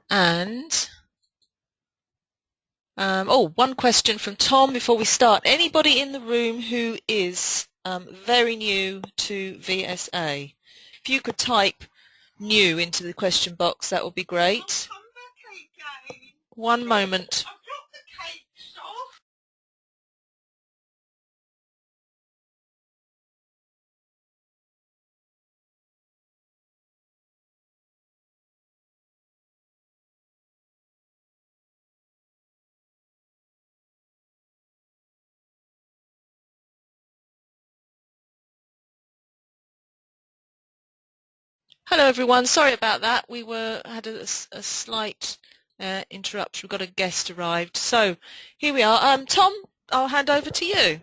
And one question from Tom before we start. Anybody in the room who is very new to VSA? If you could type new into the question box, that would be great. One moment. Hello everyone, sorry about that. We had a slight interruption. We've got a guest arrived. So here we are. Tom, I'll hand over to you.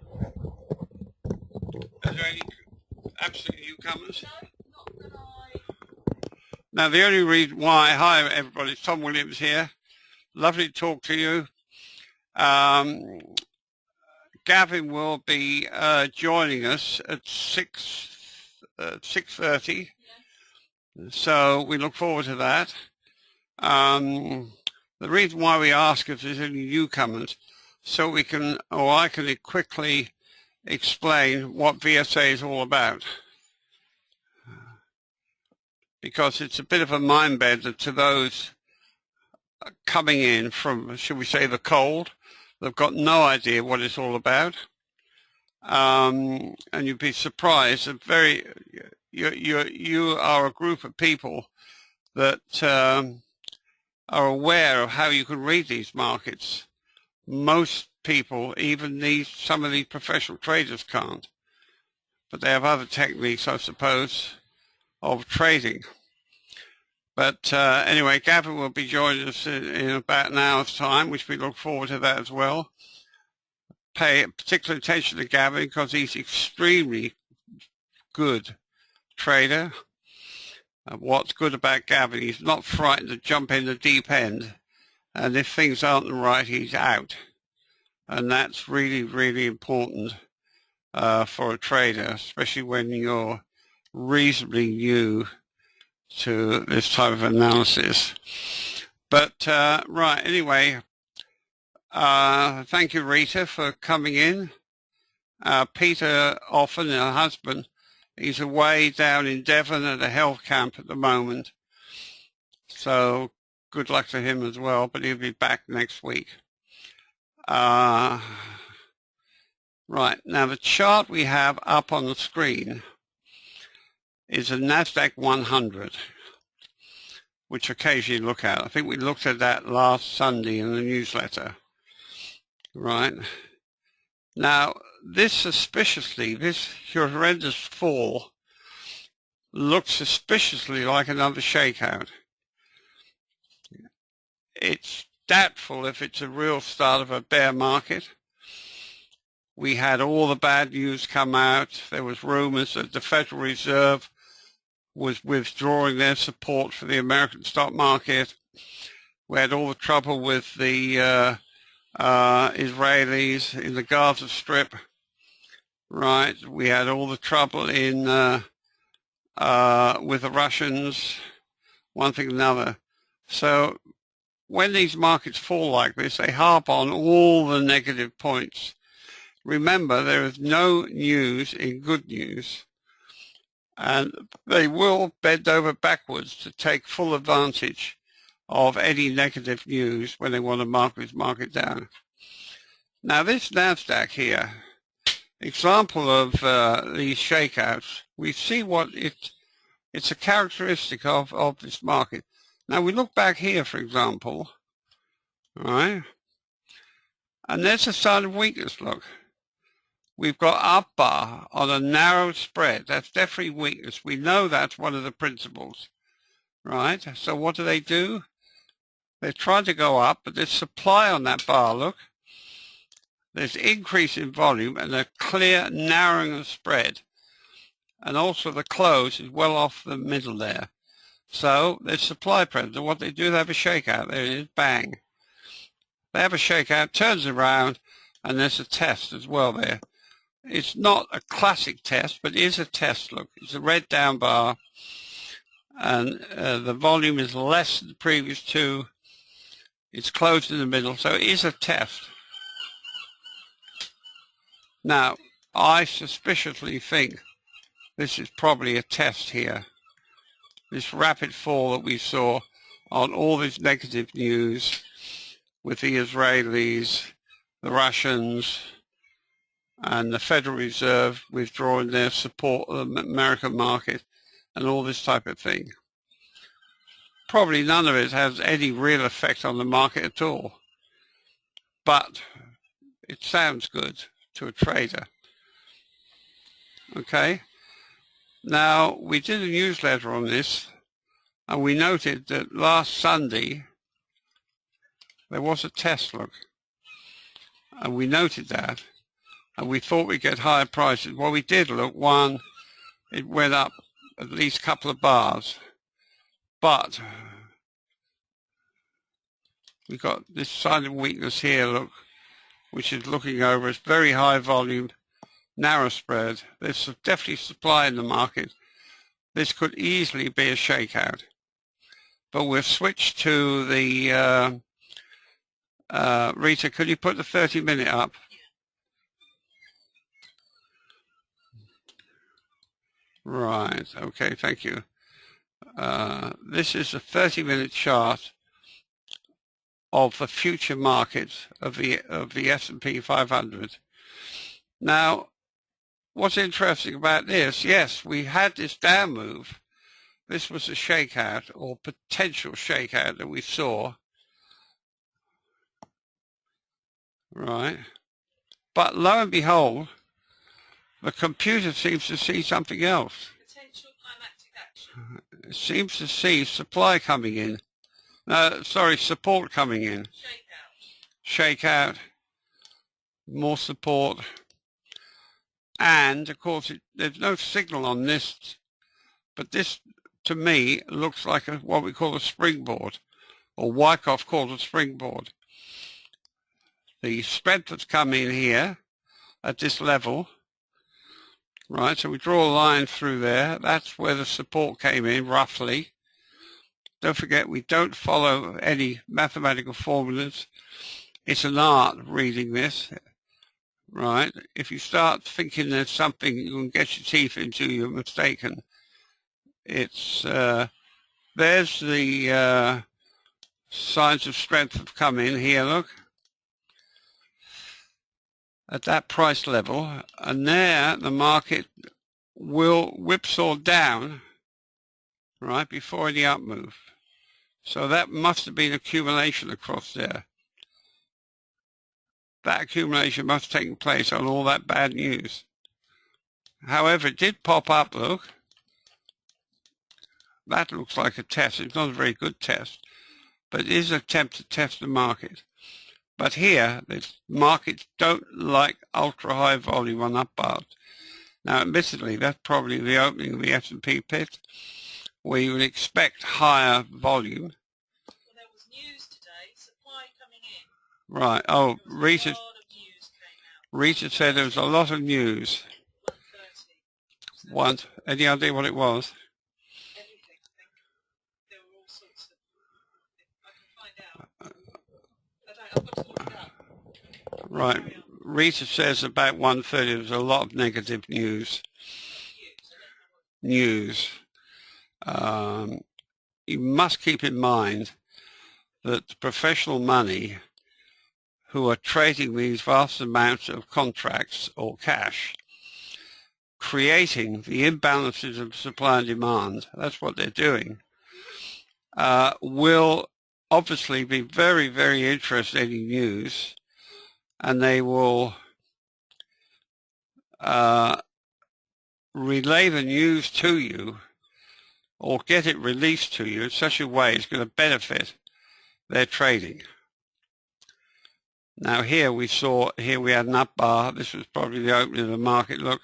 Are there any absolute newcomers? No, not that I... Now the only reason why, hi everybody, it's Tom Williams here. Lovely to talk to you. Gavin will be joining us at 6:30. So we look forward to that. The reason why we ask if there's any newcomers, so we can, or I can quickly explain what VSA is all about. Because it's a bit of a mind bender to those coming in from, should we say, the cold. They've got no idea what it's all about. And you'd be surprised that you are a group of people that are aware of how you can read these markets. Most people, even some of these professional traders, can't. But they have other techniques, I suppose, of trading. But anyway, Gavin will be joining us in about an hour's time, which we look forward to that as well. Pay particular attention to Gavin because he's extremely good trader. What's good about Gavin, he's not frightened to jump in the deep end, and if things aren't right, he's out. And that's really, really important for a trader, especially when you're reasonably new to this type of analysis. But right, anyway, thank you, Rita, for coming in. Peter Offen, her husband, he's away down in Devon at a health camp at the moment. So good luck to him as well, but he'll be back next week. Right, now the chart we have up on the screen is a NASDAQ 100, which occasionally look at. I think we looked at that last Sunday in the newsletter. Right. Now, this horrendous fall looks suspiciously like another shakeout. It's doubtful if it's a real start of a bear market. We had all the bad news come out. There was rumors that the Federal Reserve was withdrawing their support for the American stock market. We had all the trouble with the Israelis in the Gaza Strip. Right, we had all the trouble in with the Russians, one thing and another. So when these markets fall like this, they harp on all the negative points. Remember, there is no news in good news, and they will bend over backwards to take full advantage of any negative news when they want to mark this market down. Now this NASDAQ here, example of these shakeouts, we see what it's a characteristic of this market. Now we look back here, for example, all right, and there's a sign of weakness, look. We've got up bar on a narrow spread. That's definitely weakness. We know that's one of the principles, right? So what do? They're trying to go up, but there's supply on that bar, look. There's increase in volume and a clear narrowing of spread. And also the close is well off the middle there. So there's supply present. And what they do, they have a shakeout. There it is, bang. They have a shakeout, turns around, and there's a test as well there. It's not a classic test, but it is a test, look. It's a red down bar. and the volume is less than the previous two. It's closed in the middle, so it is a test. Now, I suspiciously think this is probably a test here. This rapid fall that we saw on all this negative news with the Israelis, the Russians, and the Federal Reserve withdrawing their support of the American market and all this type of thing. Probably none of it has any real effect on the market at all. But it sounds good to a trader. Okay? Now, we did a newsletter on this, and we noted that last Sunday there was a test, look. And we noted that, and we thought we'd get higher prices. Well, we did, look. One, it went up at least a couple of bars. But we got this sign of weakness here, look, which is looking over. It's very high volume, narrow spread. There's definitely supply in the market. This could easily be a shakeout. But we've switched to the, Rita, could you put the 30-minute up? Right, okay, thank you. This is a 30-minute chart of the future market of the S&P 500. Now, what's interesting about this, yes, we had this down move. This was a shakeout or potential shakeout that we saw. Right. But lo and behold, the computer seems to see something else. Potential climactic action. It seems to see supply coming in. Support coming in. Shakeout. More support. And, of course, there's no signal on this, but this, to me, looks like what we call a springboard, or Wyckoff called a springboard. The strength has come in here at this level, right? So we draw a line through there. That's where the support came in, roughly. Don't forget, we don't follow any mathematical formulas. It's an art reading this, right? If you start thinking there's something you can get your teeth into, you're mistaken. It's there's the signs of strength have come in here, look, at that price level, and there the market will whipsaw down, right, before any up move. So that must have been accumulation across there. That accumulation must have taken place on all that bad news. However, it did pop up, look. That looks like a test. It's not a very good test, but it is an attempt to test the market. But here, the markets don't like ultra-high volume on up bars. Now, admittedly, that's probably the opening of the S&P pit, where you would expect higher volume. Well, there was news today, supply coming in. Right. Oh, Rita said there was a lot of news. 1:30. Any idea what it was? Everything, I think. There were all sorts of... I can find out. I've got to look it up. Right. Rita says about 1:30 there was a lot of negative news. You must keep in mind that professional money who are trading these vast amounts of contracts or cash, creating the imbalances of supply and demand, that's what they're doing, will obviously be very, very interested in news, and they will relay the news to you or get it released to you in such a way it's going to benefit their trading. Now here we had an up bar. This was probably the opening of the market. Look,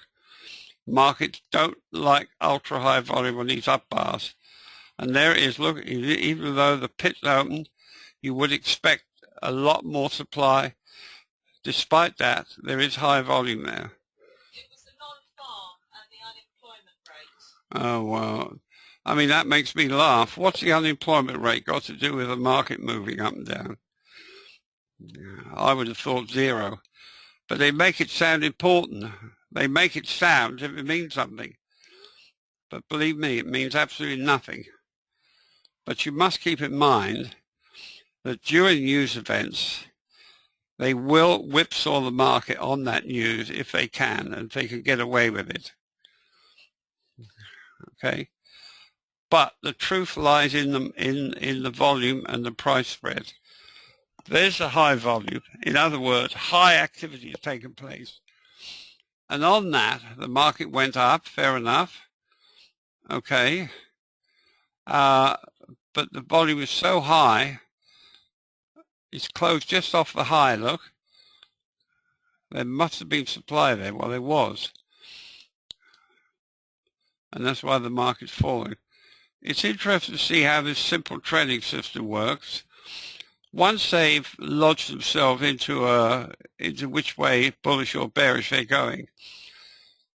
markets don't like ultra high volume on these up bars. And there it is, look, even though the pit's open, you would expect a lot more supply. Despite that, there is high volume there. It was the non-farm and the unemployment rate. Oh, well, I mean, that makes me laugh. What's the unemployment rate got to do with the market moving up and down? I would have thought zero. But they make it sound important. They make it sound if it means something. But believe me, it means absolutely nothing. But you must keep in mind that during news events, they will whipsaw the market on that news if they can, and they can get away with it. Okay? But the truth lies in the volume and the price spread. There's a high volume. In other words, high activity has taken place. And on that, the market went up, fair enough. Okay. But the volume is so high, it's closed just off the high, look. There must have been supply there. Well, there was. And that's why the market's falling. It's interesting to see how this simple trading system works. Once they've lodged themselves into which way, bullish or bearish, they're going.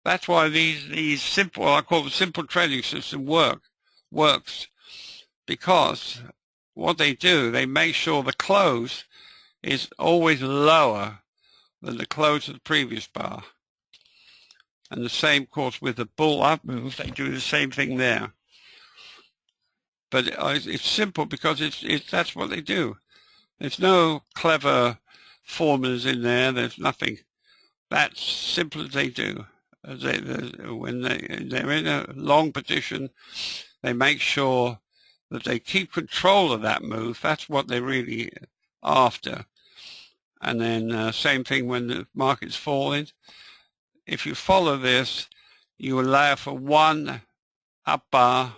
That's why these simple, I call the simple trading system works. Because what they do, they make sure the close is always lower than the close of the previous bar. And the same, of course, with the bull up move, they do the same thing there. But it's simple because that's what they do. There's no clever formulas in there. There's nothing. That's simple as they do. When they're in a long position, they make sure that they keep control of that move. That's what they're really after. And then same thing when the market's falling. If you follow this, you allow for one up bar,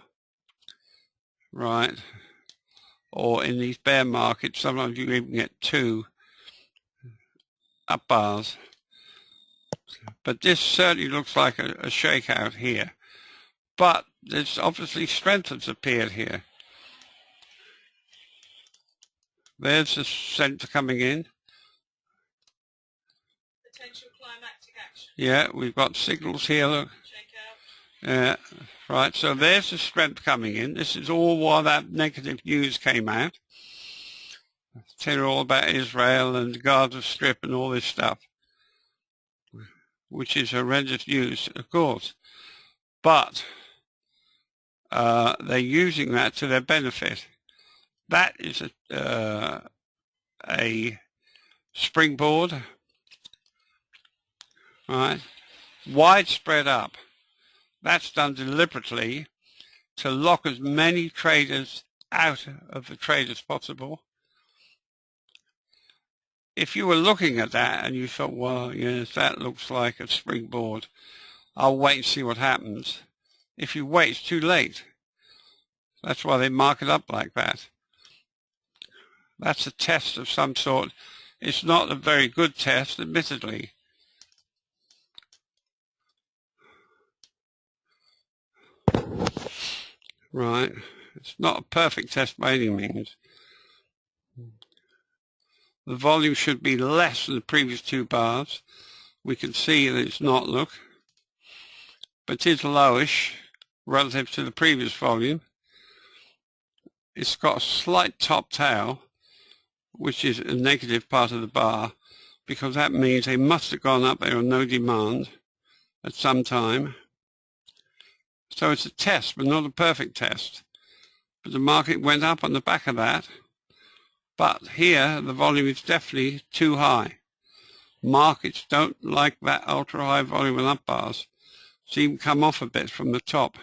right? Or in these bear markets, sometimes you even get two up bars. But this certainly looks like a shakeout here. But there's obviously strength that's appeared here. There's the center coming in. Potential climactic action. Yeah, we've got signals here, look. Shakeout. Yeah, right. So there's the strength coming in. This is all while that negative news came out. Tell you all about Israel and the Gaza Strip and all this stuff, which is horrendous news, of course. But they're using that to their benefit. That is a springboard, right? Widespread up. That's done deliberately to lock as many traders out of the trade as possible. If you were looking at that and you thought, well, yes, that looks like a springboard, I'll wait and see what happens. If you wait, it's too late. That's why they mark it up like that. That's a test of some sort. It's not a very good test, admittedly. Right. It's not a perfect test by any means. The volume should be less than the previous two bars. We can see that it's not, look. But it is lowish relative to the previous volume. It's got a slight top tail, which is a negative part of the bar, because that means they must have gone up there on no demand at some time. So it's a test, but not a perfect test. But the market went up on the back of that. But here, the volume is definitely too high. Markets don't like that ultra-high volume and up bars. See them come off a bit from the top.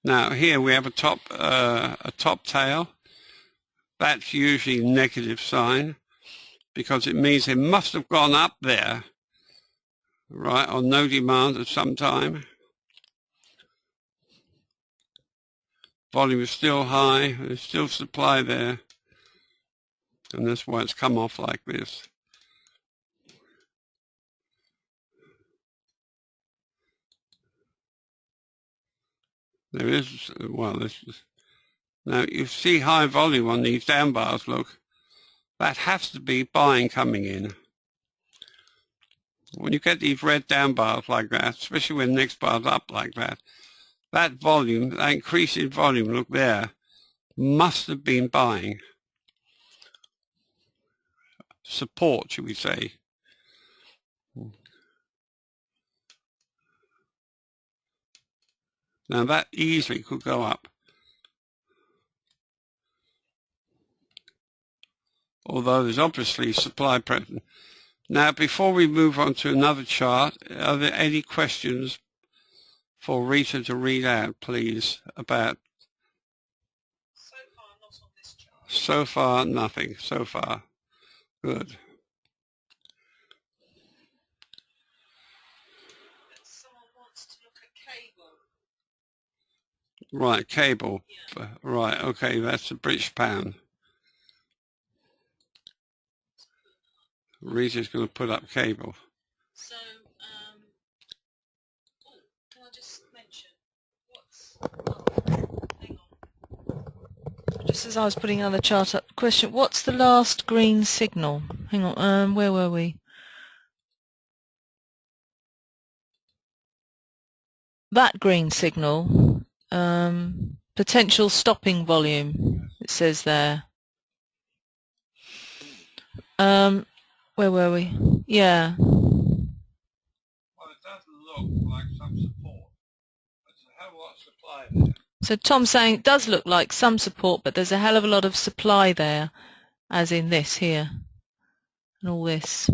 Now here we have a top tail. That's usually a negative sign because it means it must have gone up there, right, on no demand at some time. Volume is still high, there's still supply there, and that's why it's come off like this. There is, well, this is, now you see high volume on these down bars, look. That has to be buying coming in. When you get these red down bars like that, especially when the next bar's up like that, that volume, that increase in volume, look there, must have been buying support, should we say. Now that easily could go up. Although there's obviously supply present. Now, before we move on to another chart, are there any questions for Rita to read out, please, about? So far, not on this chart. So far, nothing. So far. Good. Someone wants to look at cable. Right, cable. Yeah. Right, okay, that's the British pound. Rita's going to put up cable. So, can I just mention hang on. Just as I was putting another chart up, question, what's the last green signal? Hang on, where were we? That green signal, potential stopping volume, it says there. Where were we? Yeah. Well, it doesn't look like some support. There's a hell of a lot of supply there. So Tom's saying it does look like some support, but there's a hell of a lot of supply there, as in this here, and all this,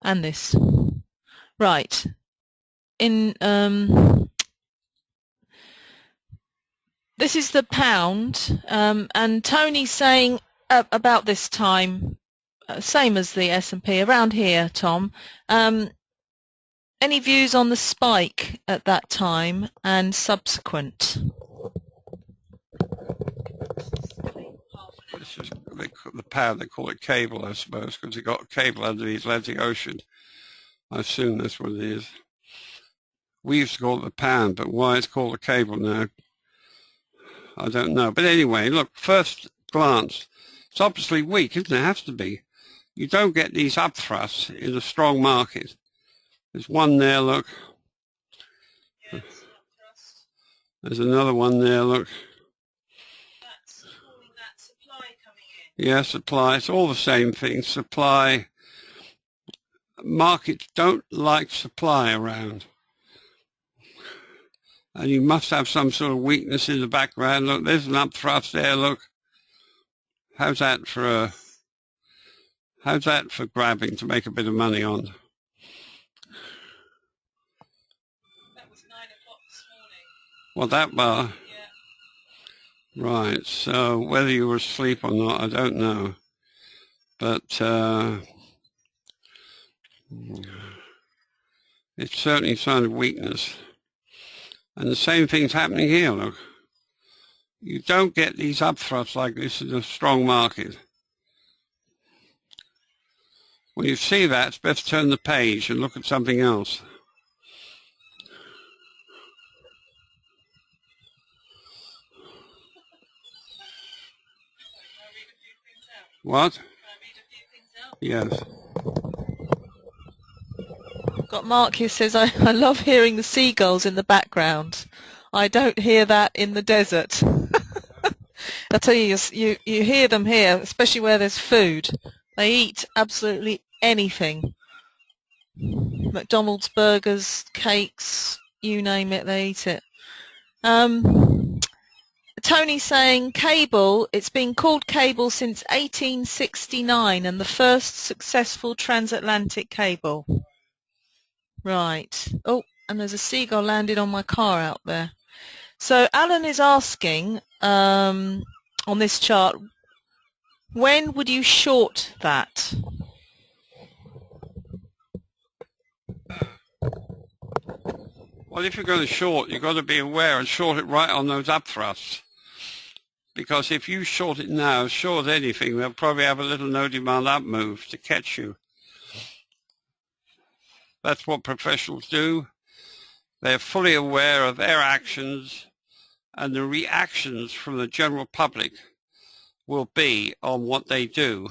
and this. Right. This is the pound, and Tony's saying about this time, same as the S&P, around here, Tom. Any views on the spike at that time and subsequent? This is the pound, they call it cable, I suppose, because it got a cable under the Atlantic Ocean. I assume that's what it is. We used to call it the pound, but why it's called a cable now, I don't know. But anyway, look, first glance, it's obviously weak, isn't it? It has to be. You don't get these up thrusts in a strong market. There's one there, look. Yeah, there's another one there, look. That's calling that supply coming in. Yeah, supply. It's all the same thing. Supply. Markets don't like supply around. And you must have some sort of weakness in the background. Look, there's an up thrust there, look. How's that for grabbing to make a bit of money on? That was 9 o'clock this morning. Well, that bar? Yeah. Right, so whether you were asleep or not, I don't know. But it's certainly a sign of weakness. And the same thing's happening here, look. You don't get these up thrusts like this in a strong market. When you see that, it's best to turn the page and look at something else. What? Yes. Got Mark here says, I love hearing the seagulls in the background. I don't hear that in the desert. I tell you, you hear them here, especially where there's food. They eat absolutely anything. McDonald's burgers, cakes, you name it, they eat it. Tony's saying cable, it's been called cable since 1869 and the first successful transatlantic cable. Right. Oh, and there's a seagull landed on my car out there. So Alan is asking on this chart, when would you short that? Well, if you're going to short, you've got to be aware and short it right on those up thrusts. Because if you short it now, short anything, they'll probably have a little no demand up move to catch you. That's what professionals do. They're fully aware of their actions, and the reactions from the general public will be on what they do.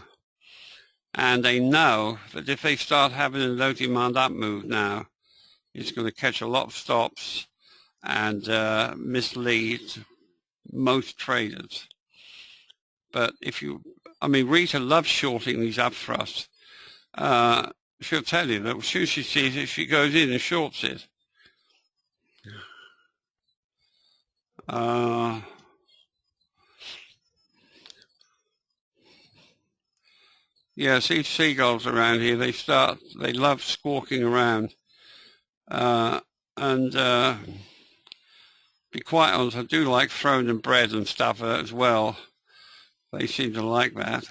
and they know that if they start having a low demand up move now, it's going to catch a lot of stops and mislead most traders. But Rita loves shorting these up thrusts. She'll tell you that as soon as she sees it, she goes in and shorts it. Yeah, see seagulls around here. They love squawking around. Be quite honest, I do like throwing them bread and stuff as well. They seem to like that.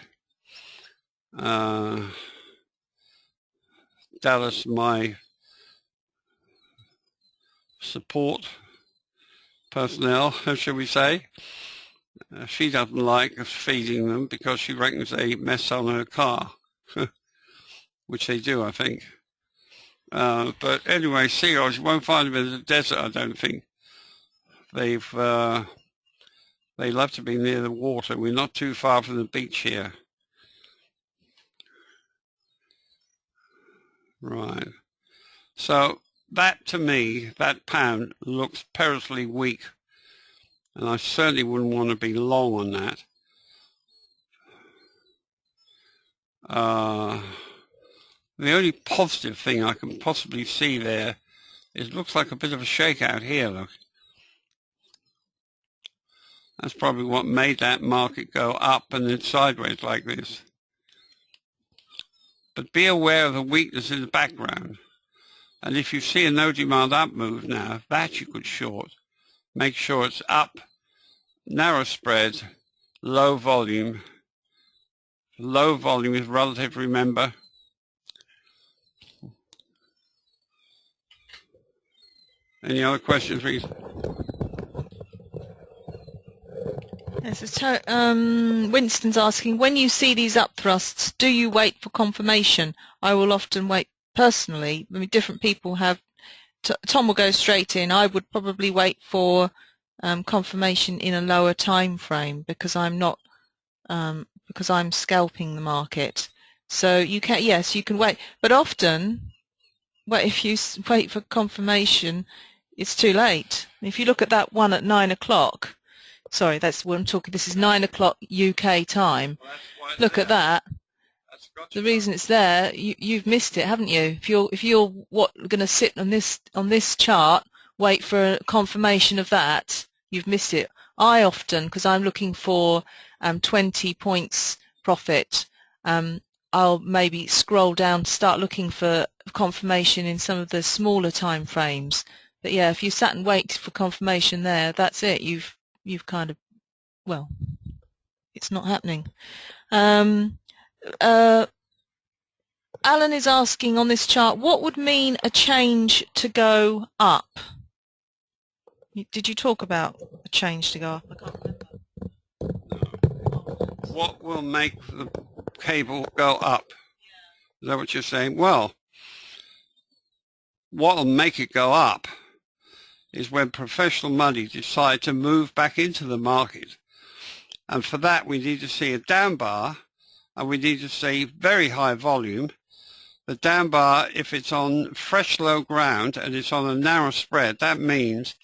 Dallas, my support personnel, shall we say, she doesn't like us feeding them because she reckons they mess on her car, which they do, I think. But anyway, seagulls, you won't find them in the desert, I don't think. They love to be near the water. We're not too far from the beach here. Right. So that, to me, that pound looks perilously weak. And I certainly wouldn't want to be long on that. The only positive thing I can possibly see there is it looks like a bit of a shakeout here, look. That's probably what made that market go up and then sideways like this. But be aware of the weakness in the background. And if you see a no demand up move now, that you could short. Make sure it's up, narrow spread, low volume. Low volume is relative, remember. Any other questions, Reece? Yes, Winston's asking, when you see these up thrusts, do you wait for confirmation? I will often wait personally. I mean, different people have. Tom will go straight in. I would probably wait for confirmation in a lower time frame because I'm not because I'm scalping the market. So you can, yes, you can wait, but often, well, if you wait for confirmation, it's too late. If you look at that one at 9 o'clock. Sorry, that's what I'm talking. This is 9 o'clock UK time. Well, look at that. The reason it's there, you've missed it, haven't you? If you're going to sit on this chart, wait for a confirmation of that, you've missed it. I often, because I'm looking for 20 points profit, I'll maybe scroll down, start looking for confirmation in some of the smaller time frames. But yeah, if you sat and wait for confirmation there, that's it. You've kind of, well, it's not happening. Alan is asking on this chart, what would mean a change to go up? Did you talk about a change to go up? I can't remember. What will make the cable go up? Is that what you're saying? Well, what will make it go up is when professional money decide to move back into the market. And for that, we need to see a down bar, and we need to see very high volume. The down bar, if it's on fresh low ground and it's on a narrow spread, that means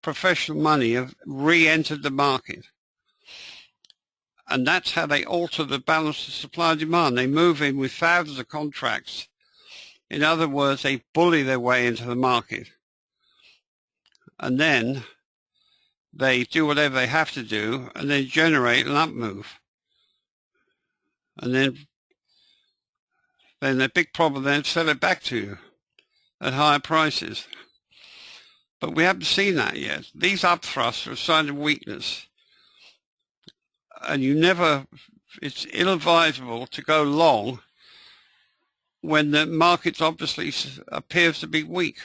professional money have re-entered the market. And that's how they alter the balance of supply and demand. They move in with thousands of contracts. In other words, they bully their way into the market. And then they do whatever they have to do and then generate an up move. And then the big problem then sell it back to you at higher prices. But we haven't seen that yet. These up thrusts are a sign of weakness. And it's ill-advisable to go long when the market obviously appears to be weak.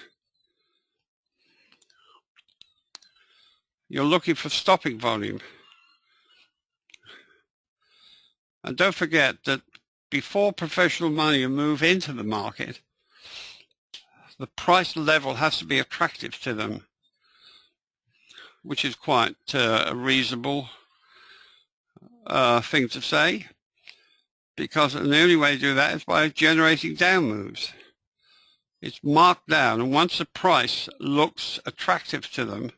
You're looking for stopping volume. And don't forget that before professional money move into the market, the price level has to be attractive to them, which is quite a reasonable thing to say. because the only way to do that is by generating down moves. It's marked down, and once the price looks attractive to them,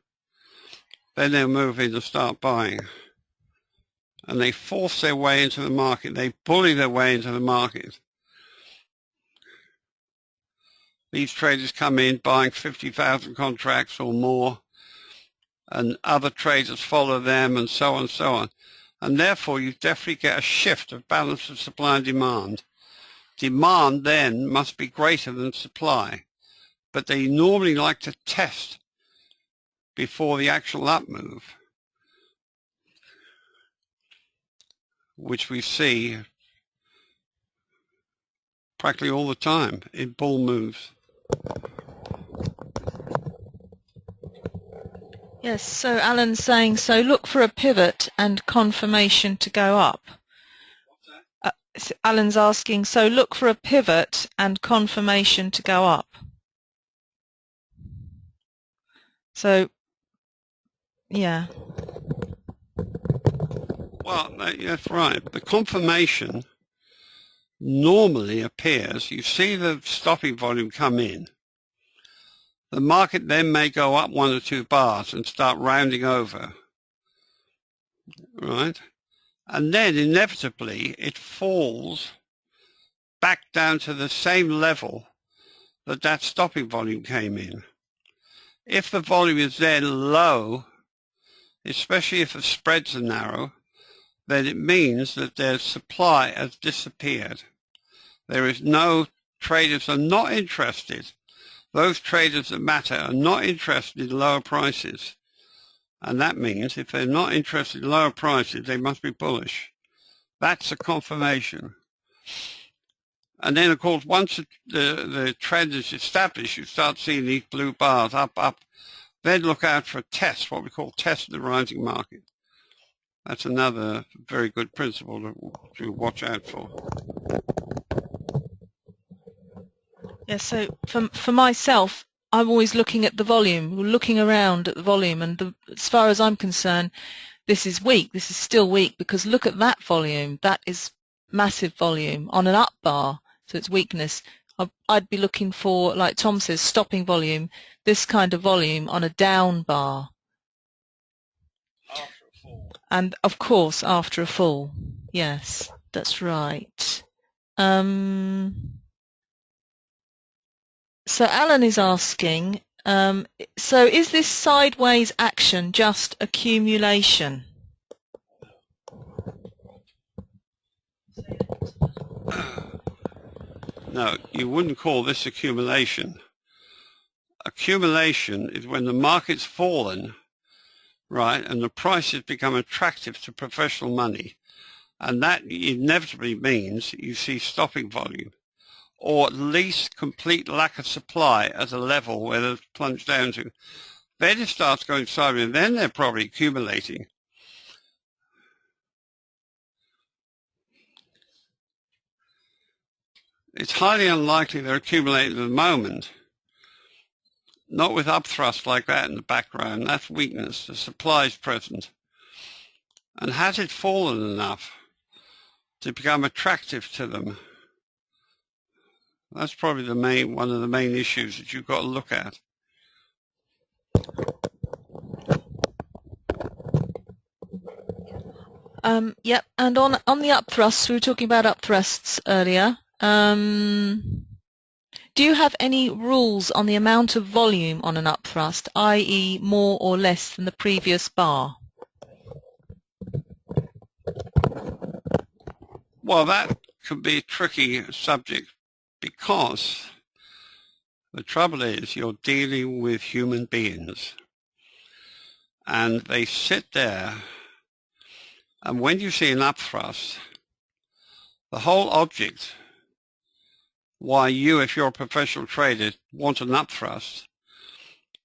then they'll move in and start buying. And they force their way into the market. They bully their way into the market. These traders come in buying 50,000 contracts or more, and other traders follow them, and so on and so on. And therefore, you definitely get a shift of balance of supply and demand. Demand then must be greater than supply, but they normally like to test before the actual up move, which we see practically all the time in bull moves. Yes, so Alan's saying, so look for a pivot and confirmation to go up. Alan's asking, so look for a pivot and confirmation to go up. So, yeah. Well, that's right. The confirmation normally appears, you see the stopping volume come in. The market then may go up 1 or 2 bars and start rounding over, right? And then inevitably it falls back down to the same level that that stopping volume came in. If the volume is then low, especially if the spreads are narrow, then it means that their supply has disappeared. There is no, traders are not interested. Those traders that matter are not interested in lower prices. And that means if they're not interested in lower prices, they must be bullish. That's a confirmation. And then, of course, once the trend is established, you start seeing these blue bars up, up. Then look out for a test, what we call test of the rising market. That's another very good principle to watch out for. Yes, so for myself, I'm always looking at the volume, looking around at the volume, and as far as I'm concerned, this is weak. This is still weak because look at that volume. That is massive volume on an up bar, so it's weakness. I'd be looking for, like Tom says, stopping volume, this kind of volume on a down bar. After a fall. And, of course, after a fall. Yes, that's right. So Alan is asking, so is this sideways action just accumulation? No, you wouldn't call this accumulation. Accumulation is when the market's fallen, right, and the prices become attractive to professional money. And that inevitably means you see stopping volume, or at least complete lack of supply at a level where they've plunged down to. Then it starts going sideways, and then they're probably accumulating. It's highly unlikely they're accumulating at the moment. Not with upthrust like that in the background. That's weakness. The supply is present. And has it fallen enough to become attractive to them? That's probably one of the main issues that you've got to look at. Yep, and on the upthrusts, we were talking about upthrusts earlier. Do you have any rules on the amount of volume on an upthrust, i.e. more or less than the previous bar? Well, that could be a tricky subject because the trouble is you're dealing with human beings and they sit there, and when you see an upthrust, the whole object why you, if you're a professional trader, want an upthrust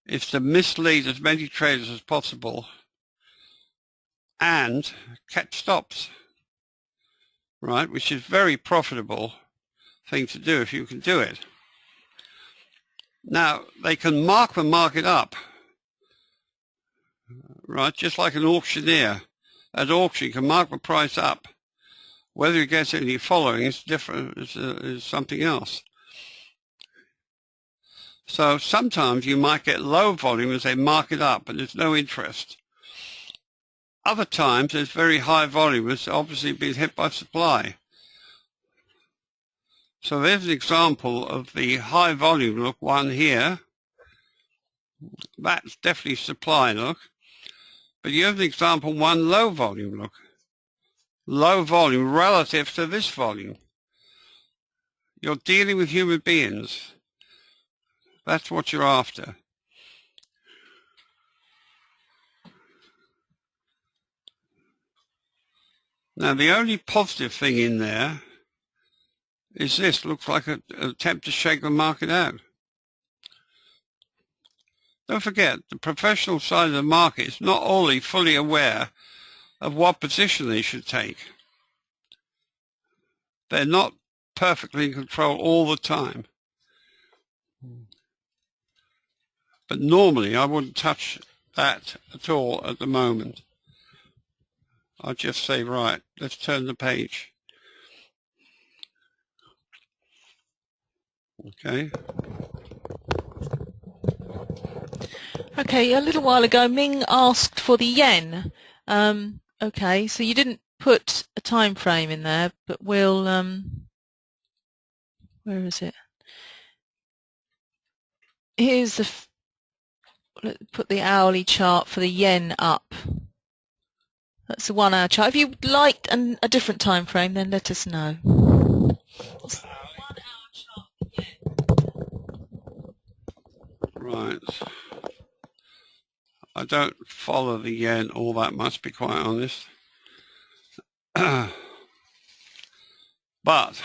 is to mislead as many traders as possible and catch stops, right, which is a very profitable thing to do if you can do it. Now, they can mark the market up, right, just like an auctioneer. At auction, you can mark the price up Whether it gets any following is different, is something else. So sometimes you might get low volume as they mark it up, but there's no interest. Other times there's very high volume, it's obviously been hit by supply. So there's an example of the high volume look one here. That's definitely supply look. But you have an example one low volume look. Low volume relative to this volume. You're dealing with human beings. That's what you're after. Now the only positive thing in there is this. Looks like an attempt to shake the market out. Don't forget, the professional side of the market is not only fully aware of what position they should take. They're not perfectly in control all the time. But normally I wouldn't touch that at all at the moment. I'll just say, right, let's turn the page. Okay. Okay, a little while ago Ming asked for the yen. Okay, so you didn't put a time frame in there, but we'll where is it? Here's the let's put the hourly chart for the yen up. That's the 1 hour chart. If you'd like a different time frame, then let us know. Right. I don't follow the yen all that much, to be quite honest. But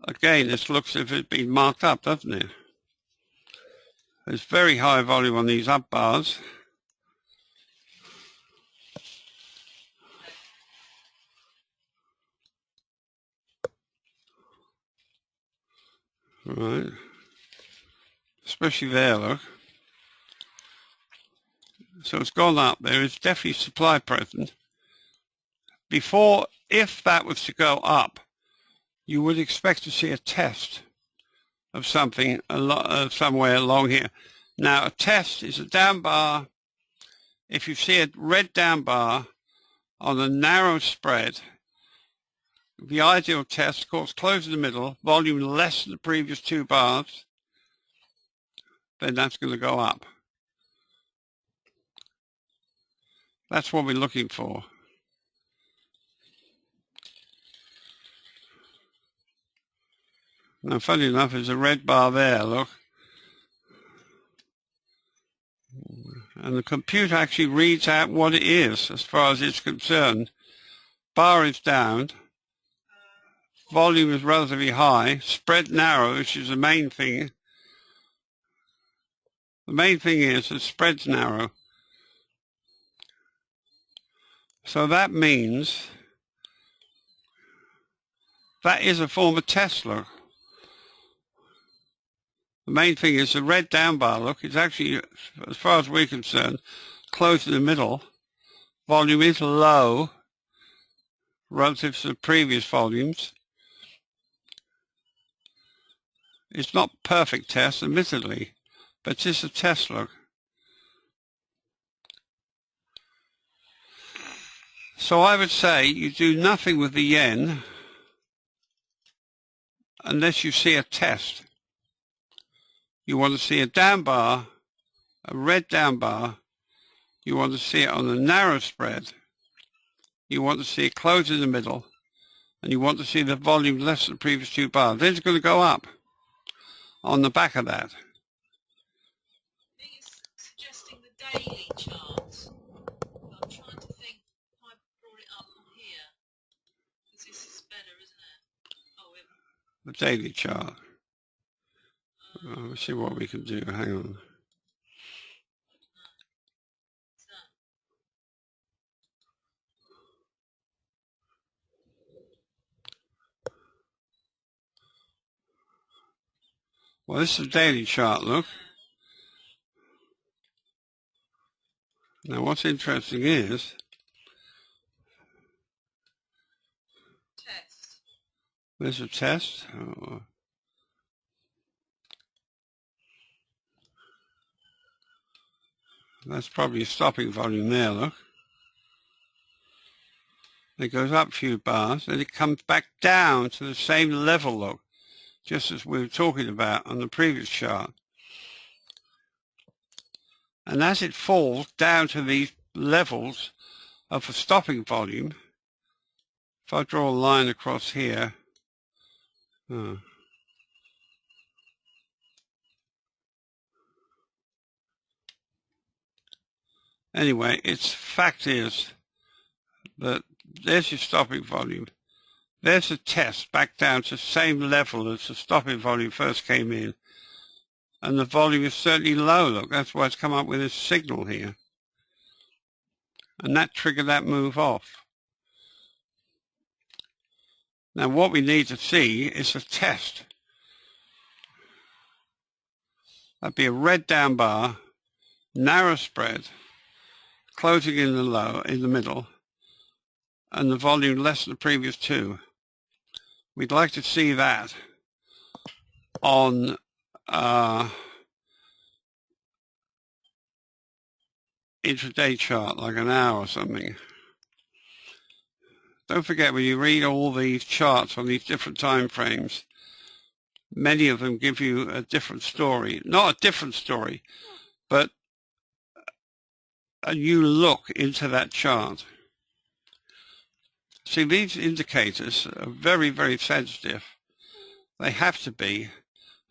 again, this looks as if it's been marked up, doesn't it? There's very high volume on these up bars. Right. Especially there, look. So it's gone up. There is definitely supply present. Before, if that was to go up, you would expect to see a test of something somewhere along here. Now, a test is a down bar. If you see a red down bar on a narrow spread, the ideal test, of course, close in the middle, volume less than the previous 2 bars, then that's going to go up. That's what we're looking for. Now, funny enough, there's a red bar there, look. And the computer actually reads out what it is as far as it's concerned. Bar is down. Volume is relatively high. Spread narrow, which is the main thing. The main thing is the spread's narrow. So that means that is a form of test, look. The main thing is the red down bar, look, it's actually, as far as we're concerned, close in the middle. Volume is low relative to the previous volumes. It's not perfect test, admittedly, but it's just a test, look. So I would say you do nothing with the yen unless you see a test. You want to see a down bar, a red down bar. You want to see it on a narrow spread. You want to see it close in the middle. And you want to see the volume less than the previous 2 bars. Then it's going to go up on the back of that. It's suggesting the daily chart. I'm trying to think if I brought it up on here. Because this is better, isn't it? Oh, The daily chart. Let's see what we can do. Hang on. Well, this is a daily chart, look. Now, what's interesting is There's a test. Oh. That's probably a stopping volume there, look. It goes up a few bars, then it comes back down to the same level, look, just as we were talking about on the previous chart. And as it falls down to these levels of a stopping volume, if I draw a line across here, anyway, its fact is that there's your stopping volume. There's a test back down to the same level as the stopping volume first came in. And the volume is certainly low, look. That's why it's come up with this signal here. And that triggered that move off. Now what we need to see is a test. That'd be a red down bar, narrow spread, closing in the low, in the middle, and the volume less than the previous two. We'd like to see that on intraday chart, like an hour or something. Don't forget, when you read all these charts on these different time frames, many of them give you a different story. Not a different story, but a new look into that chart. See, these indicators are very, very sensitive. They have to be.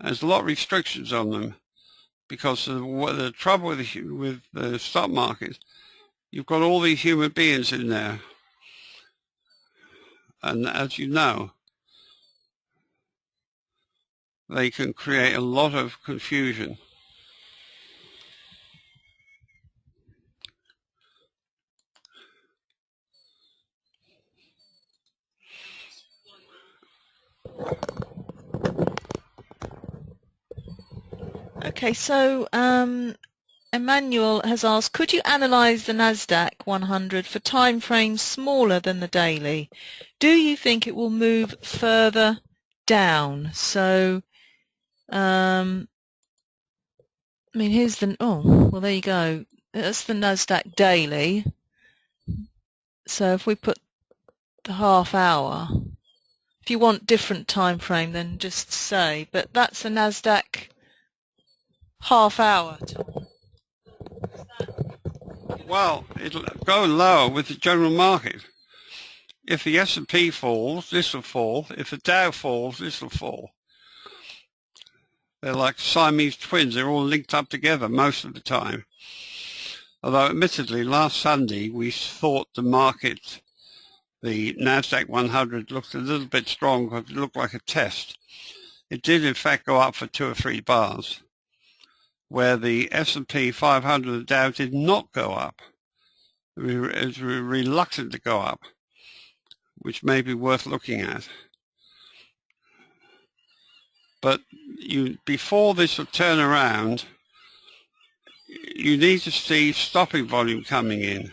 There's a lot of restrictions on them because the trouble with the stock market, you've got all these human beings in there. And as you know, they can create a lot of confusion. Okay, so Emmanuel has asked, could you analyze the Nasdaq 100 for time frames smaller than the daily? Do you think it will move further down? So, I mean, here's the, oh, well, there you go. That's the Nasdaq daily. So if we put the half hour, if you want different time frame, then just say, but that's the Nasdaq half hour. Well, it'll go lower with the general market. If the S&P falls, this will fall. If the Dow falls, this will fall. They're like Siamese twins. They're all linked up together most of the time. Although, admittedly, last Sunday we thought the market, the Nasdaq 100, looked a little bit strong because it looked like a test. It did, in fact, go up for 2 or 3 bars, where the S&P 500 and Dow did not go up. It was reluctant to go up, which may be worth looking at. But before this will turn around, you need to see stopping volume coming in.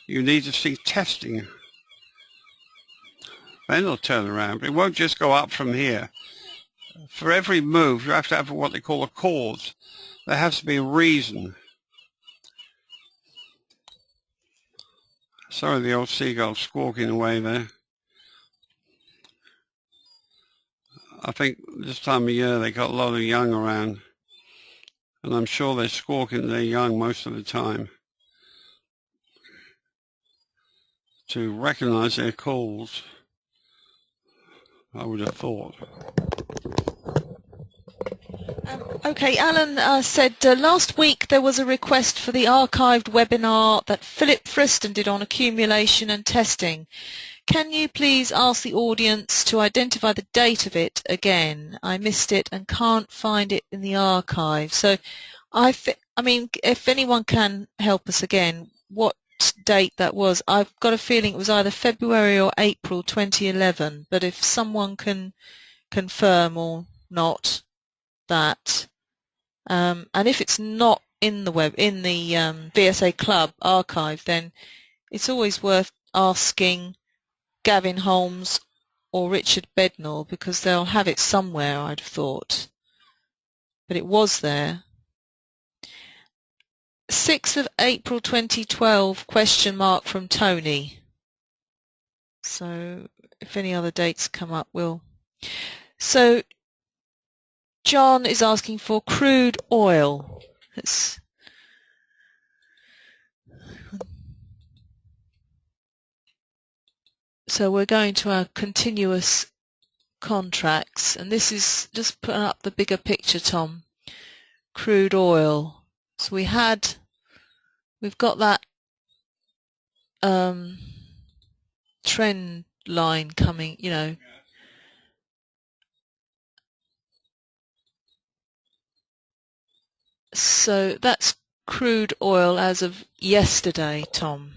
You need to see testing. Then it'll turn around. But it won't just go up from here. For every move, you have to have what they call a cause. There has to be a reason. Sorry, the old seagull squawking away there. I think this time of year they got a lot of young around. And I'm sure they're squawking their young most of the time to recognize their calls, I would have thought. Okay, Alan said last week there was a request for the archived webinar that Philip Friston did on accumulation and testing. Can you please ask the audience to identify the date of it again? I missed it and can't find it in the archive. So I mean, if anyone can help us again, what date that was. I've got a feeling it was either February or April 2011, but if someone can confirm or not that, and if it's not in the VSA Club archive, then it's always worth asking Gavin Holmes or Richard Bednall, because they'll have it somewhere, I'd have thought. But it was there. 6th of April 2012, question mark from Tony. So if any other dates come up, we'll... So John is asking for crude oil. So we're going to our continuous contracts, and this is just putting up the bigger picture, Tom. Crude oil. So we've got that trend line coming, you know. So that's crude oil as of yesterday, Tom.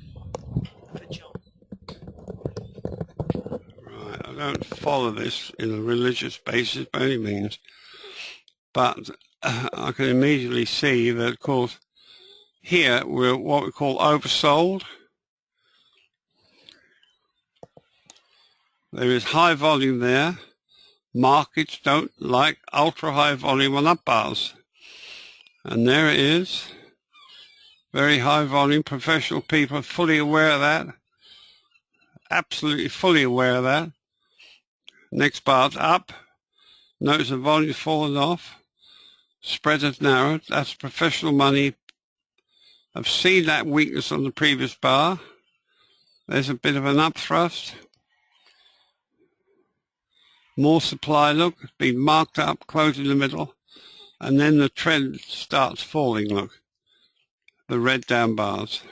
Right, I don't follow this in a religious basis by any means, but I can immediately see that, of course, here we're what we call oversold. There is high volume there. Markets don't like ultra high volume on up bars. And there it is. Very high volume. Professional people are fully aware of that. Absolutely fully aware of that. Next bar's up. Notice the volume's fallen off. Spread has narrowed. That's professional money. I've seen that weakness on the previous bar. There's a bit of an upthrust. More supply, look, it's been marked up, closed in the middle, and then the trend starts falling, look, the red down bars.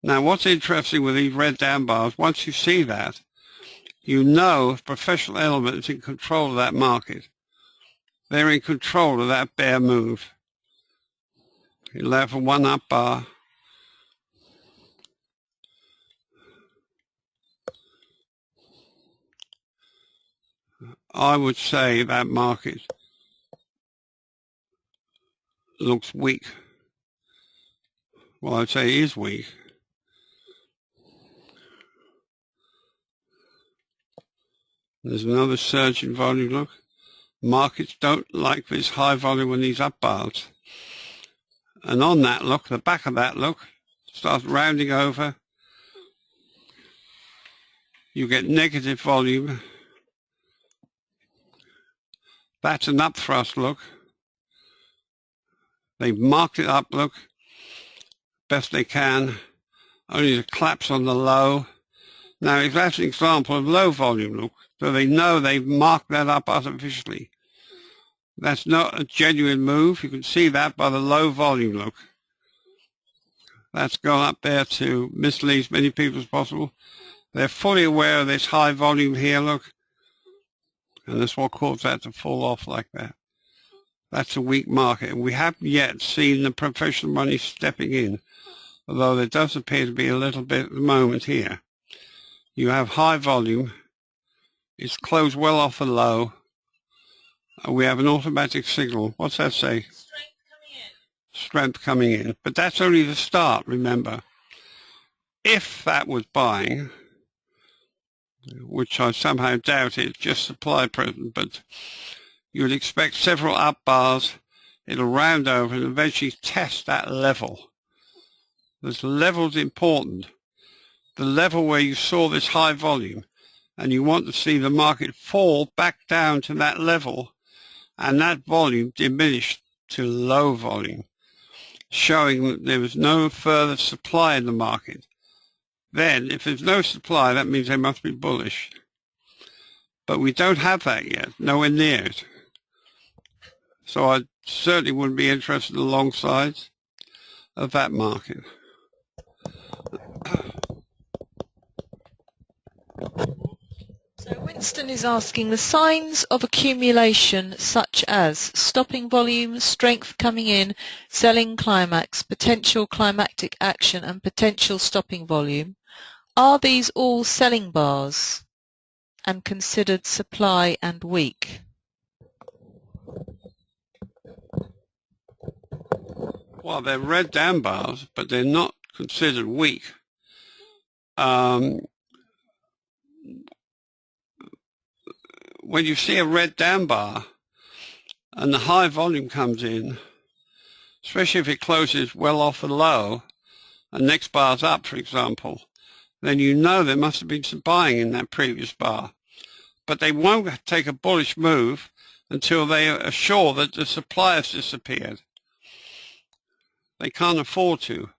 Now what's interesting with these red down bars, once you see that, you know if professional element is in control of that market. They're in control of that bear move. You allow for one up bar. I would say that market looks weak. Well, I'd say it is weak. There's another surge in volume, look. Markets don't like this high volume on these up bars. And on that, look, the back of that, look, starts rounding over. You get negative volume. That's an upthrust, look. They've marked it up, look, best they can. Only the collapse on the low. Now, if that's an example of low volume, look, so they know they've marked that up artificially. That's not a genuine move. You can see that by the low volume, look. That's gone up there to mislead as many people as possible. They're fully aware of this high volume here, look. And that's what caused that to fall off like that. That's a weak market. And we haven't yet seen the professional money stepping in, although there does appear to be a little bit at the moment here. You have high volume. It's closed well off the low. We have an automatic signal. What's that say? Strength coming in. Strength coming in. But that's only the start, remember. If that was buying, which I somehow doubt it's just supply present, but you would expect several up bars. It'll round over and eventually test that level. This level's important. The level where you saw this high volume, and you want to see the market fall back down to that level, and that volume diminished to low volume, showing that there was no further supply in the market. Then, if there's no supply, that means they must be bullish. But we don't have that yet, nowhere near it. So I certainly wouldn't be interested in the long sides of that market. So Winston is asking the signs of accumulation such as stopping volume, strength coming in, selling climax, potential climactic action and potential stopping volume. Are these all selling bars and considered supply and weak? Well, they're red down bars, but they're not considered weak. when you see a red down bar and the high volume comes in, especially if it closes well off the low and next bar's up, for example, then you know there must have been some buying in that previous bar. But they won't take a bullish move until they are sure that the supply has disappeared. They can't afford to.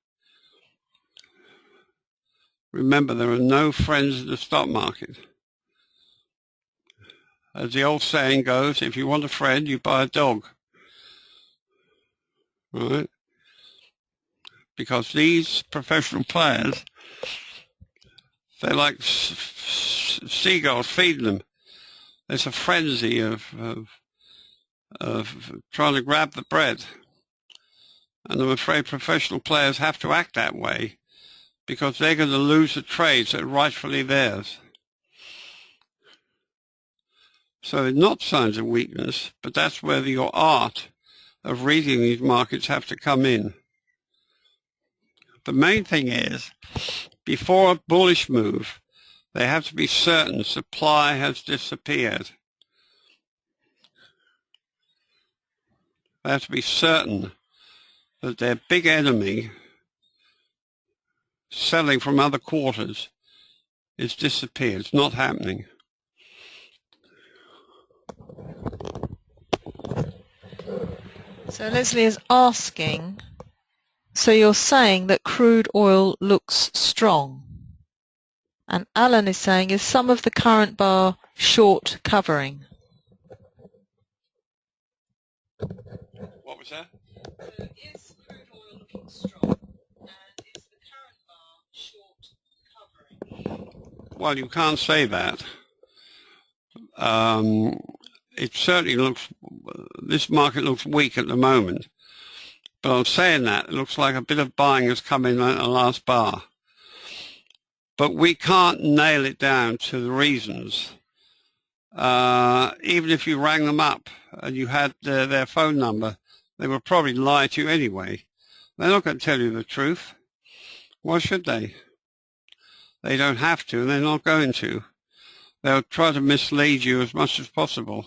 Remember, there are no friends in the stock market. As the old saying goes, if you want a friend, you buy a dog. Right? Because these professional players, they're like seagulls feeding them. There's a frenzy of trying to grab the bread. And I'm afraid professional players have to act that way because they're going to lose the trades that are rightfully theirs. So they're not signs of weakness, but that's where your art of reading these markets have to come in. The main thing is, before a bullish move, they have to be certain supply has disappeared. They have to be certain that their big enemy selling from other quarters is disappeared. It's not happening. So Leslie is asking, so you're saying that crude oil looks strong? And Alan is saying, is some of the current bar short covering? What was that? So is crude oil looking strong, and is the current bar short covering? Well, you can't say that. It certainly looks, this market looks weak at the moment. But I'm saying that, it looks like a bit of buying has come in at the last bar. But we can't nail it down to the reasons. Even if you rang them up and you had their phone number, they would probably lie to you anyway. They're not going to tell you the truth. Why should they? They don't have to, and they're not going to. They'll try to mislead you as much as possible.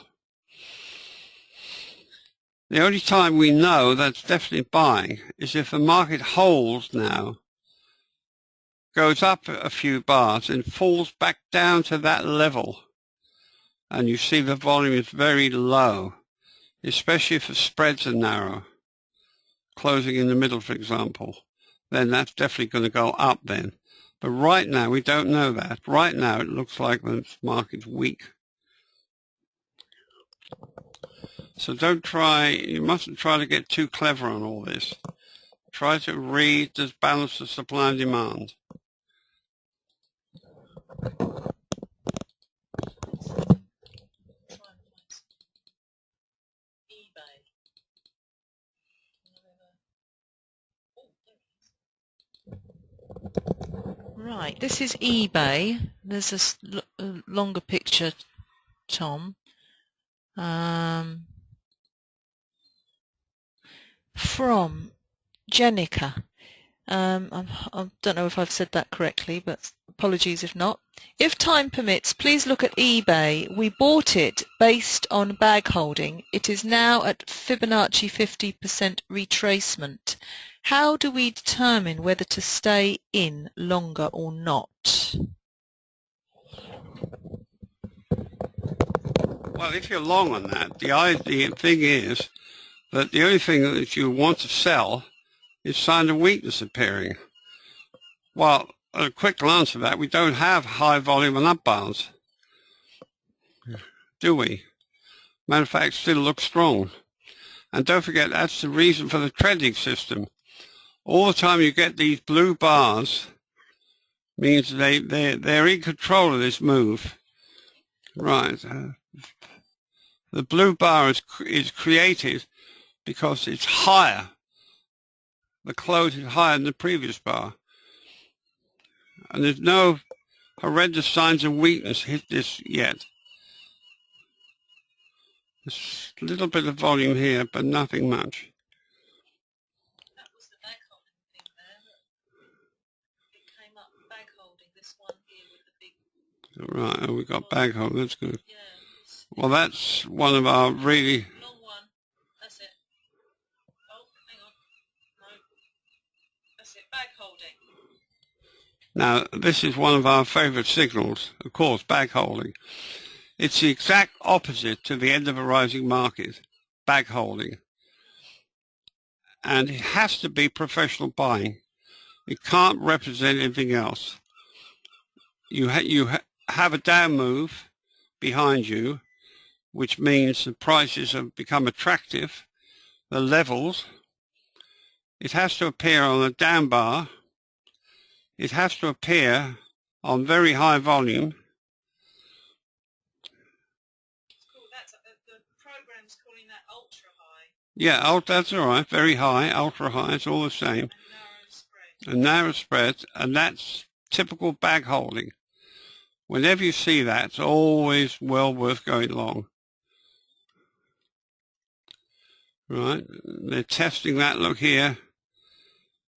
The only time we know that's definitely buying is if the market holds now, goes up a few bars and falls back down to that level, and you see the volume is very low, especially if the spreads are narrow, closing in the middle, for example, then that's definitely going to go up then. But right now, we don't know that. Right now, it looks like the market's weak. So you mustn't try to get too clever on all this. Try to read this balance of supply and demand. Right, this is eBay. There's a longer picture, Tom. From Jenica. I don't know if I've said that correctly, but apologies if not. If time permits, please look at eBay. We bought it based on bag holding. It is now at Fibonacci 50% retracement. How do we determine whether to stay in longer or not? Well, if you're long on that, the thing is that the only thing that you want to sell is sign of weakness appearing. Well, at a quick glance of that, we don't have high volume and up bars, do we? Matter of fact, still looks strong. And don't forget, that's the reason for the trending system. All the time you get these blue bars means they're in control of this move. Right. The blue bar is created because it's higher. The close is higher than the previous bar. And there's no horrendous signs of weakness hit this yet. There's a little bit of volume here, but nothing much. That was the bag holding thing there. It came up bag holding, this one here with the big... Right, oh, we got bag hold, that's good. Yeah. Well, that's one of our really... Long one. That's it. Oh, hang on. No. That's it. Bag holding. Now, this is one of our favourite signals, of course, bag holding. It's the exact opposite to the end of a rising market, bag holding. And it has to be professional buying. It can't represent anything else. You have a down move behind you, which means the prices have become attractive, the levels. It has to appear on a down bar. It has to appear on very high volume. The program's calling that ultra high. Yeah, that's all right. Very high, ultra high, it's all the same. A narrow spread, and that's typical bag holding. Whenever you see that, it's always well worth going long. Right, they're testing that look here.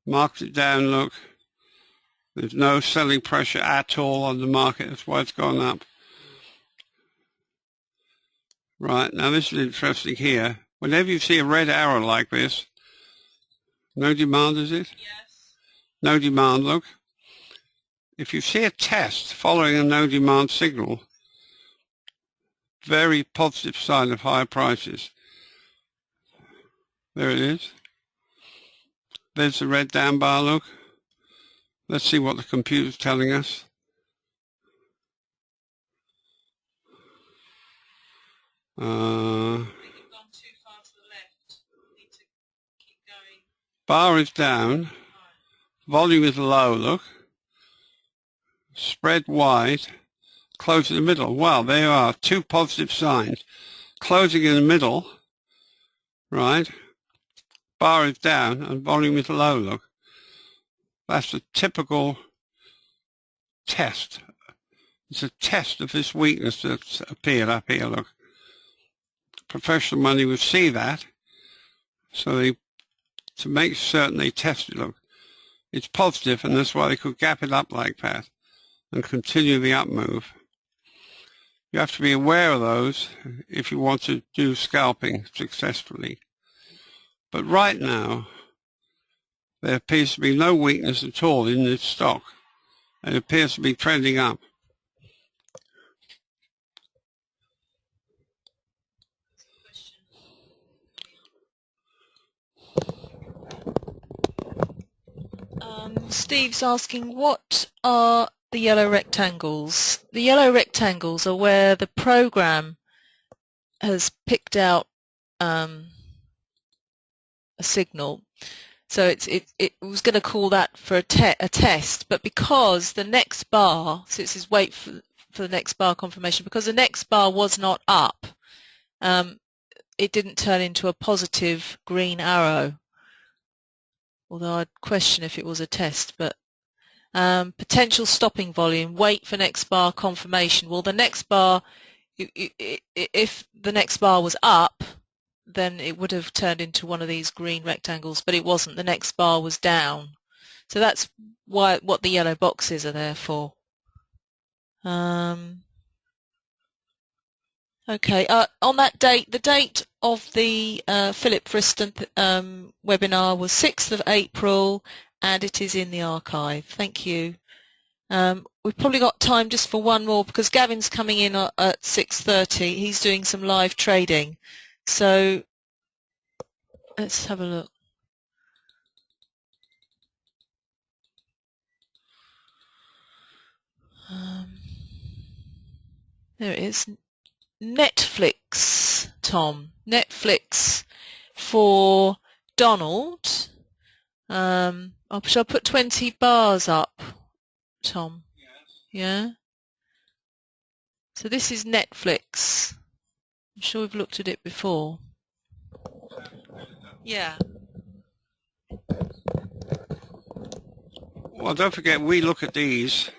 Marked it down, look. There's no selling pressure at all on the market. That's why it's gone up. Right, now this is interesting here. Whenever you see a red arrow like this, no demand, is it? Yes. No demand, look. If you see a test following a no demand signal, very positive sign of higher prices. There it is. There's the red down bar, look. Let's see what the computer's telling us. Bar is down. Volume is low, look. Spread wide. Close in the middle. Wow, there you are. Two positive signs. Closing in the middle. Right. Bar is down and volume is low, look. That's a typical test. It's a test of this weakness that's appeared up here, look. Professional money would see that, so to make certain they test it, look. It's positive, and that's why they could gap it up like that and continue the up move. You have to be aware of those if you want to do scalping successfully. But right now, there appears to be no weakness at all in this stock. It appears to be trending up. Steve's asking, what are the yellow rectangles? The yellow rectangles are where the program has picked out a signal. So it was going to call that for a test, but because the next bar, so it says wait for the next bar confirmation, because the next bar was not up, it didn't turn into a positive green arrow. Although I'd question if it was a test, but potential stopping volume, wait for next bar confirmation. Well, the next bar, if the next bar was up, then it would have turned into one of these green rectangles, but it wasn't. The next bar was down. So that's what the yellow boxes are there for. Okay, on that date, the date of the Philip Friston webinar was 6th of April, and it is in the archive. Thank you. We've probably got time just for one more, because Gavin's coming in at 6:30. He's doing some live trading. So let's have a look. There it is. Netflix, Tom. Netflix for Donald. Shall I put 20 bars up, Tom? Yes. Yeah? So this is Netflix. I'm sure we've looked at it before. Yeah. Well, don't forget, we look at these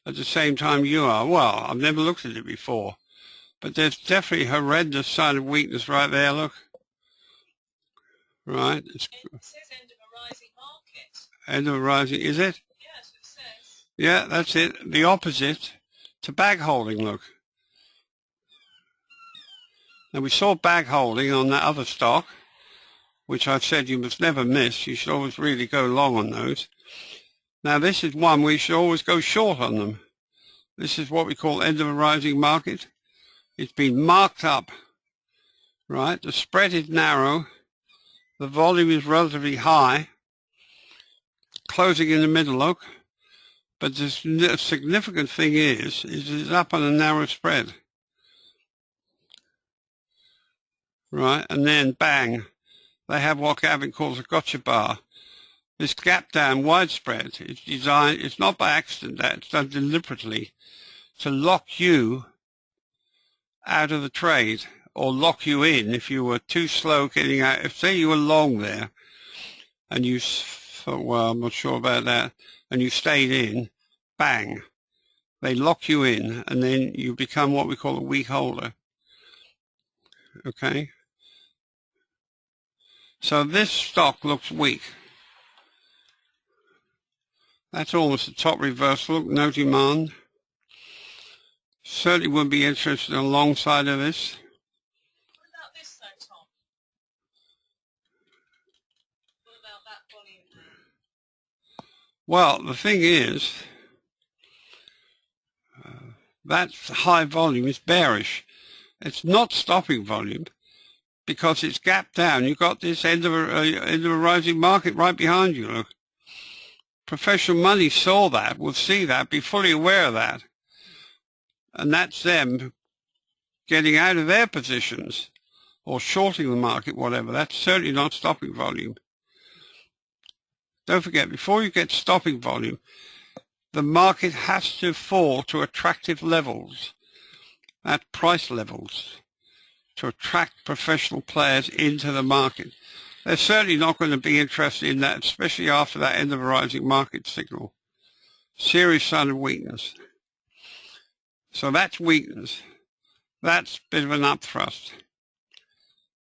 at the same time you are. Well, I've never looked at it before, but there's definitely a horrendous sign of weakness right there, look. Right. It says end of a rising market. End of a rising, is it? Yes, it says. Yeah, that's it. The opposite to bag holding, look. Now we saw bag holding on that other stock, which I've said you must never miss. You should always really go long on those. Now this is one we should always go short on them. This is what we call end of a rising market. It's been marked up, right? The spread is narrow. The volume is relatively high. Closing in the middle, look. But the significant thing is it's up on a narrow spread. Right, and then bang, they have what Gavin calls a gotcha bar. This gap down widespread is designed, it's not by accident that it's done deliberately to lock you out of the trade, or lock you in if you were too slow getting out. If say you were long there and you thought, well, I'm not sure about that, and you stayed in, bang, they lock you in and then you become what we call a weak holder. Okay? So this stock looks weak. That's almost a top reversal, no demand. Certainly would be interested in a long side of this. What about this though, Tom? What about that volume there? Well, the thing is, that high volume is bearish. It's not stopping volume because it's gapped down. You've got this end of a rising market right behind you, look. Professional money saw that, will see that, be fully aware of that. And that's them getting out of their positions or shorting the market, whatever. That's certainly not stopping volume. Don't forget, before you get stopping volume, the market has to fall to attractive levels, at price levels, to attract professional players into the market. They're certainly not going to be interested in that, especially after that end of a rising market signal. Serious sign of weakness. So that's weakness. That's a bit of an upthrust.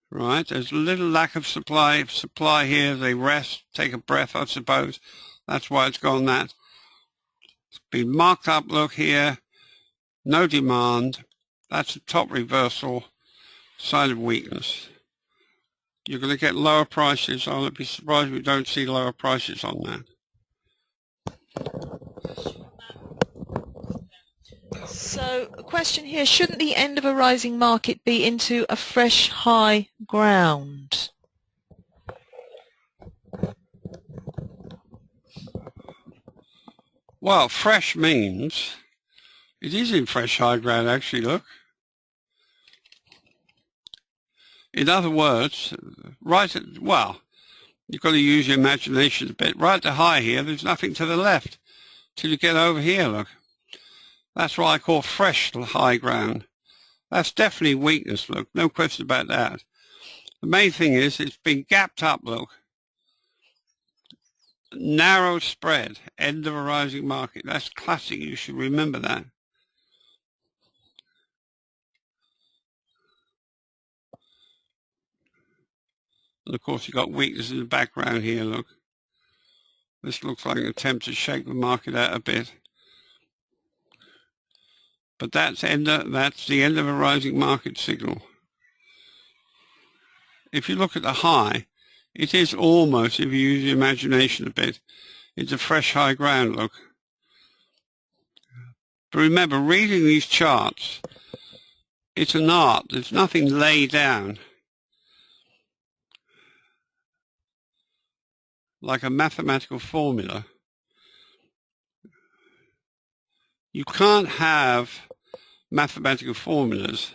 Right? There's a little lack of supply. Supply here, they rest, take a breath, I suppose. That's why it's gone that. It's been marked up, look here. No demand. That's a top reversal. Sign of weakness. You're going to get lower prices. I'll be surprised if we don't see lower prices on that. So, a question here, shouldn't the end of a rising market be into a fresh high ground? Well, fresh means it is in fresh high ground, actually, look. In other words, well, you've got to use your imagination a bit. Right to high here, there's nothing to the left till you get over here, look. That's what I call fresh high ground. That's definitely weakness, look. No question about that. The main thing is it's been gapped up, look. Narrow spread, end of a rising market. That's classic. You should remember that. And of course, you've got weakness in the background here, look. This looks like an attempt to shake the market out a bit. But that's the end of a rising market signal. If you look at the high, it is almost, if you use your imagination a bit, it's a fresh high ground, look. But remember, reading these charts, it's an art. There's nothing laid down. Like a mathematical formula. You can't have mathematical formulas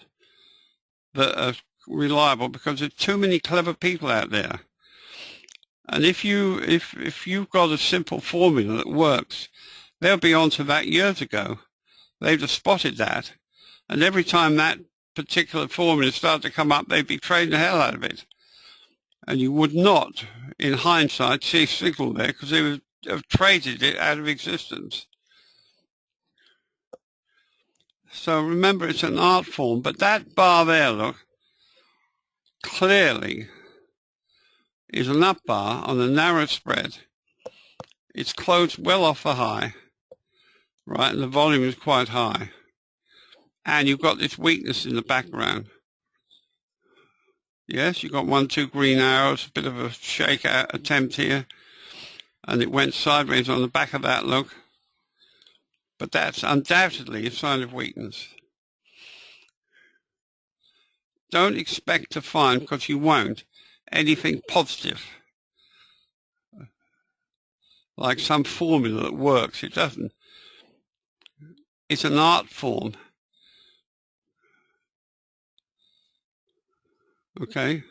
that are reliable because there's too many clever people out there. And if you've got a simple formula that works, they'll be onto that years ago. They'd have spotted that. And every time that particular formula started to come up, they'd be trading the hell out of it. And you would not, in hindsight, see a signal there because they would have traded it out of existence. So remember, it's an art form. But that bar there, look, clearly is an up bar on a narrow spread. It's closed well off the high, right, and the volume is quite high. And you've got this weakness in the background. Yes, you got 1, 2 green arrows, a bit of a shake out attempt here, and it went sideways on the back of that look. But that's undoubtedly a sign of weakness. Don't expect to find, because you won't, anything positive, like some formula that works. It doesn't. It's an art form. Okay.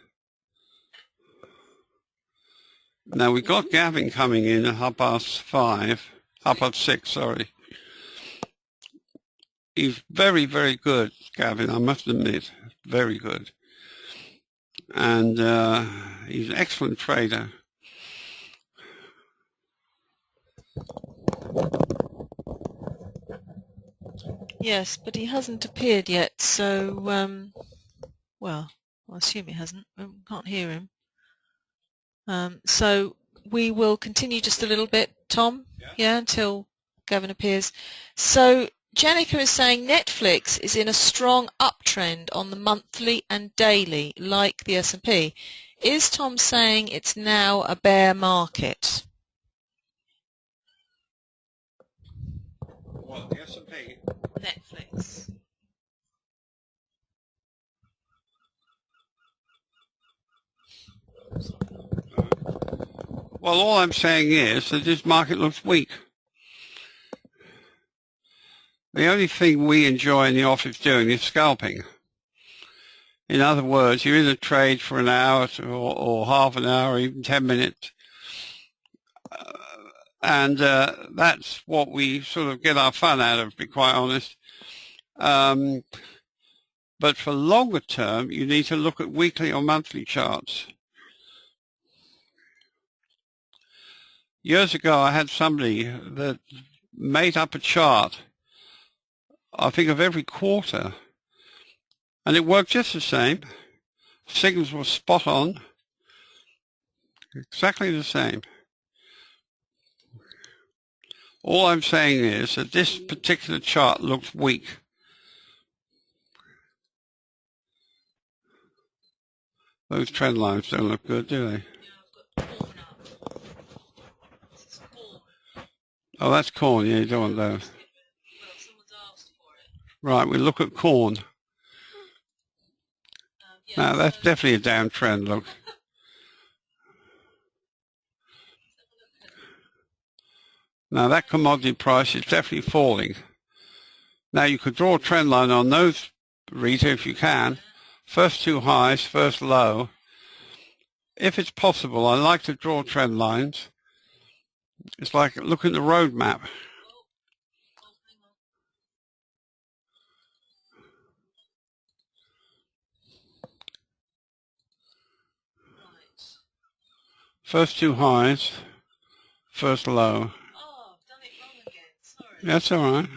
Now we've got Gavin coming in at 6:30, sorry. He's very, very good, Gavin, I must admit. Very good. And he's an excellent trader. Yes, but he hasn't appeared yet, so, well, I assume he hasn't. We can't hear him. So we will continue just a little bit, Tom, yeah, until Gavin appears. So Janica is saying Netflix is in a strong uptrend on the monthly and daily, like the S&P. Is Tom saying it's now a bear market? What, the S&P? Netflix. Well, all I'm saying is that this market looks weak. The only thing we enjoy in the office doing is scalping. In other words, you're in a trade for an hour or half an hour, even 10 minutes. And that's what we sort of get our fun out of, to be quite honest. But for longer term, you need to look at weekly or monthly charts. Years ago, I had somebody that made up a chart, I think, of every quarter. And it worked just the same. Signals were spot on. Exactly the same. All I'm saying is that this particular chart looks weak. Those trend lines don't look good, do they? Oh, that's corn. Yeah, you don't want those. Well, someone's asked for it. Right, we look at corn. Yeah, Now, that's definitely a downtrend, look. Now, that commodity price is definitely falling. Now, you could draw a trend line on those, Rita, if you can. First two highs, first low. If it's possible, I like to draw trend lines. It's like looking at the road map. First two highs, first low. Oh, I've done it wrong again. Sorry. That's all right.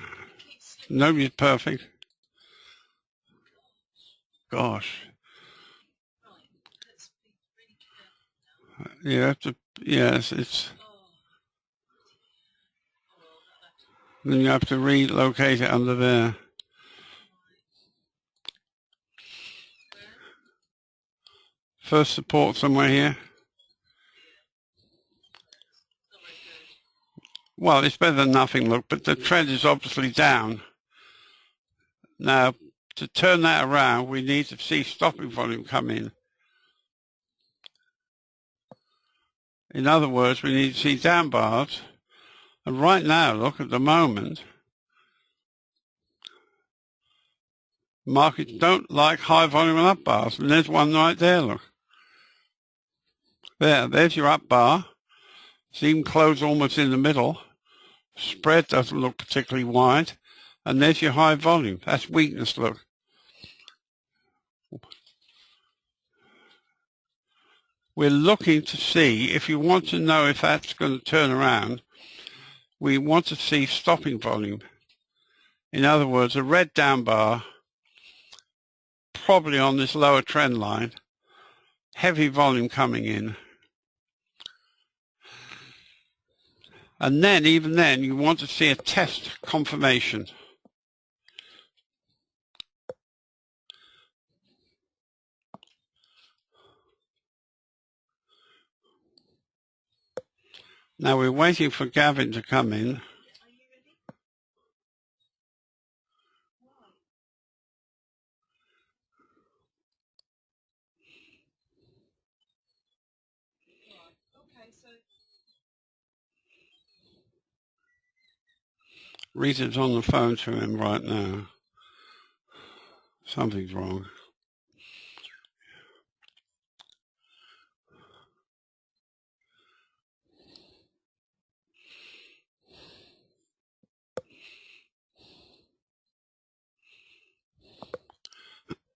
Nobody's perfect. Gosh. Right. Let's be really careful now. You have to, yes, it's, then you have to relocate it under there. First support somewhere here. Well, it's better than nothing, look, but the trend is obviously down. Now, to turn that around, we need to see stopping volume come in. In other words, we need to see down bars. And right now, look, at the moment, markets don't like high volume and up bars. And there's one right there, look. There's your up bar. It's even closed almost in the middle. Spread doesn't look particularly wide. And there's your high volume. That's weakness, look. We're looking to see, if you want to know if that's going to turn around, we want to see stopping volume. In other words, a red down bar, probably on this lower trend line, heavy volume coming in. And then, even then, you want to see a test confirmation. Now we're waiting for Gavin to come in. Rita's on the phone to him right now. Something's wrong.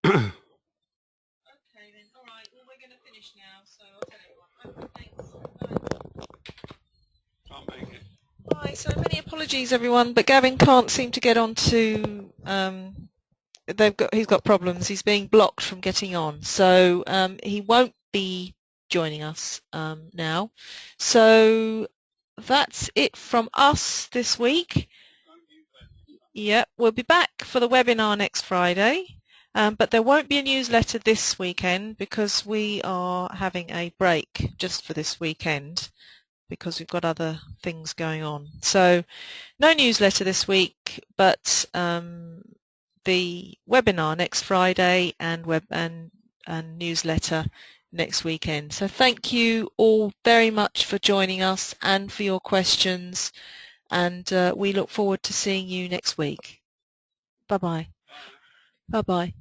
Okay then, all right. Well, we're going to finish now, so I'll tell everyone. Okay, thanks. Can't make it. Right, so many apologies, everyone, but Gavin can't seem to get on to. He's got problems. He's being blocked from getting on, so he won't be joining us now. So that's it from us this week. Yep, we'll be back for the webinar next Friday. But there won't be a newsletter this weekend because we are having a break just for this weekend because we've got other things going on. So no newsletter this week, but the webinar next Friday and newsletter next weekend. So thank you all very much for joining us and for your questions, and we look forward to seeing you next week. Bye-bye. Bye-bye.